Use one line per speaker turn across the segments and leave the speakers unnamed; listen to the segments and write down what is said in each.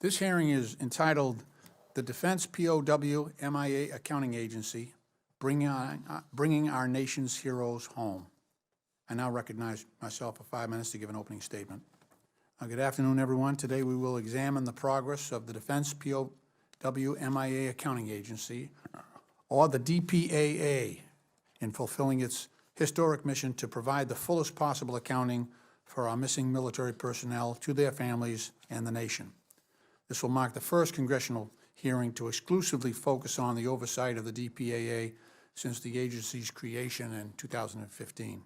This hearing is entitled "The Defense POW MIA Accounting Agency, Bringing Our Nation's Heroes Home." I now recognize myself for 5 minutes to give an opening statement. Good afternoon, everyone. Today we will examine the progress of the Defense POW MIA Accounting Agency, or the DPAA, in fulfilling its historic mission to provide the fullest possible accounting for our missing military personnel to their families and the nation. This will mark the first congressional hearing to exclusively focus on the oversight of the DPAA since the agency's creation in 2015.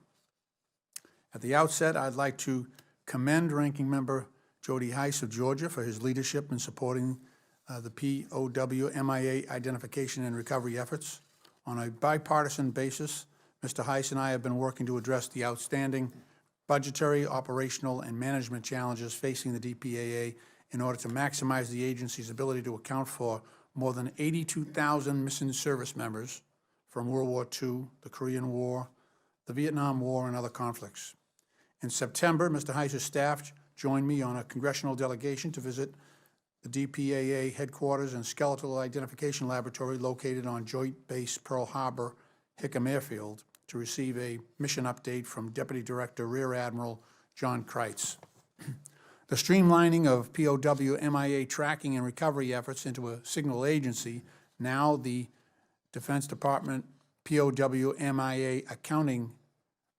At the outset, I'd like to commend Ranking Member Jody Heiss of Georgia for his leadership in supporting the POW MIA identification and recovery efforts. On a bipartisan basis, Mr. Heiss and I have been working to address the outstanding budgetary, operational, and management challenges facing the DPAA in order to maximize the agency's ability to account for more than 82,000 missing service members from World War II, the Korean War, the Vietnam War, and other conflicts. In September, Mr. Heiss's staff joined me on a congressional delegation to visit the DPAA headquarters and skeletal identification laboratory located on Joint Base Pearl Harbor, Hickam Airfield, to receive a mission update from Deputy Director Rear Admiral John Kreitz. The streamlining of POW MIA tracking and recovery efforts into a single agency, now the Defense Department POW MIA Accounting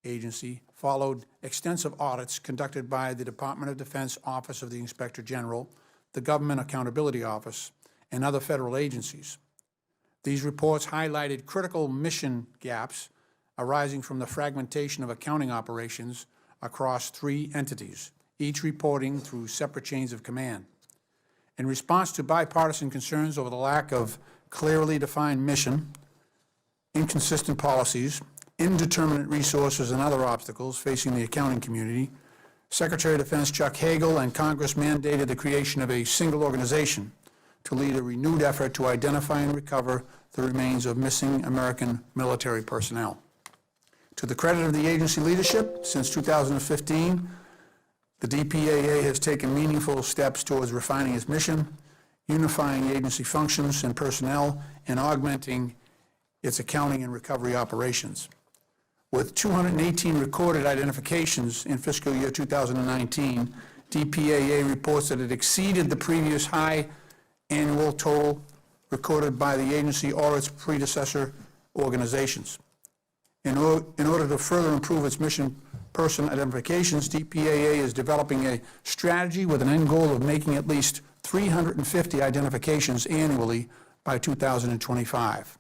Agency, followed extensive audits conducted by the Department of Defense Office of the Inspector General, the Government Accountability Office, and other federal agencies. These reports highlighted critical mission gaps arising from the fragmentation of accounting operations across 3 entities, each reporting through separate chains of command. In response to bipartisan concerns over the lack of clearly defined mission, inconsistent policies, indeterminate resources, and other obstacles facing the accounting community, Secretary of Defense Chuck Hagel and Congress mandated the creation of a single organization to lead a renewed effort to identify and recover the remains of missing American military personnel. To the credit of the agency leadership, since 2015, the DPAA has taken meaningful steps towards refining its mission, unifying agency functions and personnel, and augmenting its accounting and recovery operations. With 218 recorded identifications in fiscal year 2019, DPAA reports that it exceeded the previous high annual total recorded by the agency or its predecessor organizations. In order to further improve its mission person identifications, DPAA is developing a strategy with an end goal of making at least 350 identifications annually by 2025.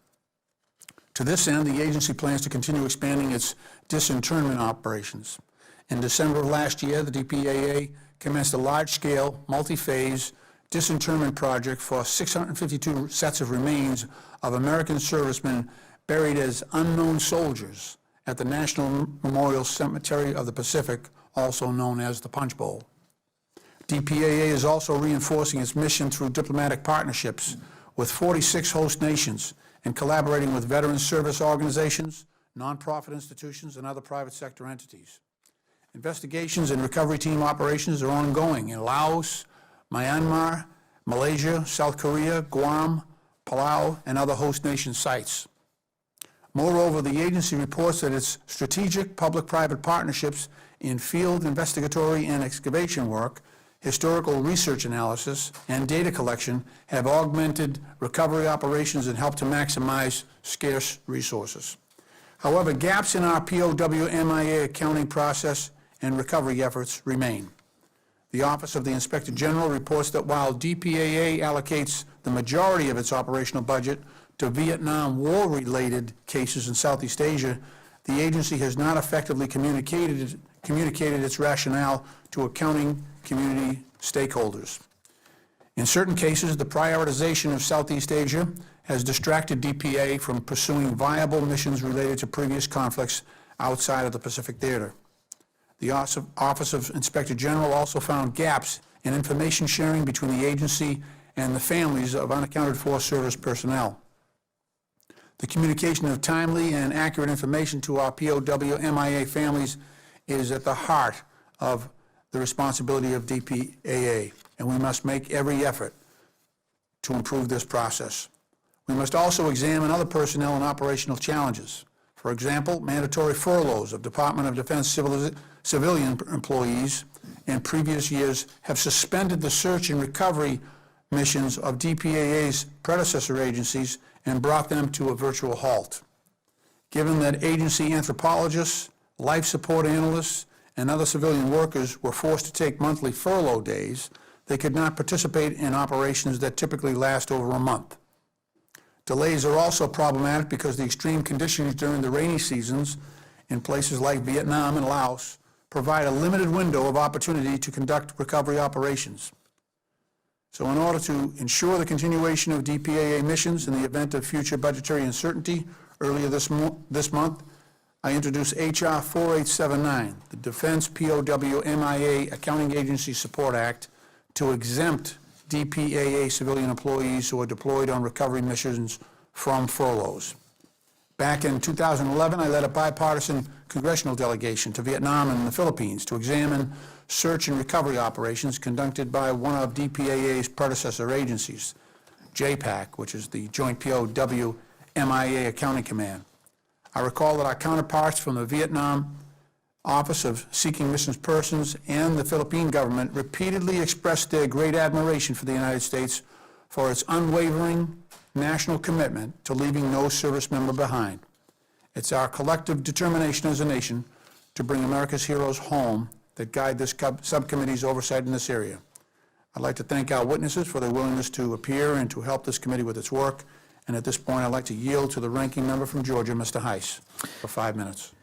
To this end, the agency plans to continue expanding its disinterment operations. In December of last year, the DPAA commenced a large-scale, multi-phase disinterment project for 652 sets of remains of American servicemen buried as unknown soldiers at the National Memorial Cemetery of the Pacific, also known as the Punch Bowl. DPAA is also reinforcing its mission through diplomatic partnerships with 46 host nations and collaborating with veteran service organizations, nonprofit institutions, and other private sector entities. Investigations and recovery team operations are ongoing in Laos, Myanmar, Malaysia, South Korea, Guam, Palau, and other host nation sites. Moreover, the agency reports that its strategic public-private partnerships in field investigatory and excavation work, historical research analysis, and data collection have augmented recovery operations and helped to maximize scarce resources. However, gaps in our POW MIA accounting process and recovery efforts remain. The Office of the Inspector General reports that while DPAA allocates the majority of its operational budget to Vietnam War-related cases in Southeast Asia, the agency has not effectively communicated its rationale to accounting community stakeholders. In certain cases, the prioritization of Southeast Asia has distracted DPA from pursuing viable missions related to previous conflicts outside of the Pacific Theater. The Office of Inspector General also found gaps in information sharing between the agency and the families of unaccounted for service personnel. The communication of timely and accurate information to our POW MIA families is at the heart of the responsibility of DPAA. and we must make every effort to improve this process. We must also examine other personnel and operational challenges. For example, mandatory furloughs of Department of Defense civilian employees in previous years have suspended the search and recovery missions of DPAA's predecessor agencies and brought them to a virtual halt. Given that agency anthropologists, life support analysts, and other civilian workers were forced to take monthly furlough days, they could not participate in operations that typically last over a month. Delays are also problematic because the extreme conditions during the rainy seasons in places like Vietnam and Laos provide a limited window of opportunity to conduct recovery operations. So in order to ensure the continuation of DPAA missions in the event of future budgetary uncertainty, earlier this month, I introduced H.R. 4879, the Defense POW MIA Accounting Agency Support Act, to exempt DPAA civilian employees who are deployed on recovery missions from furloughs. Back in 2011, I led a bipartisan congressional delegation to Vietnam and the Philippines to examine search and recovery operations conducted by one of DPAA's predecessor agencies, JPAC, which is the Joint POW MIA Accounting Command. I recall that our counterparts from the Vietnam Office of Seeking Missing Persons and the Philippine government repeatedly expressed their great admiration for the United States for its unwavering national commitment to leaving no service member behind. It's our collective determination as a nation to bring America's heroes home that guide this subcommittee's oversight in this area. I'd like to thank our witnesses for their willingness to appear and to help this committee with its work. And at this point, I'd like to yield to the ranking member from Georgia, Mr. Heiss, for 5 minutes.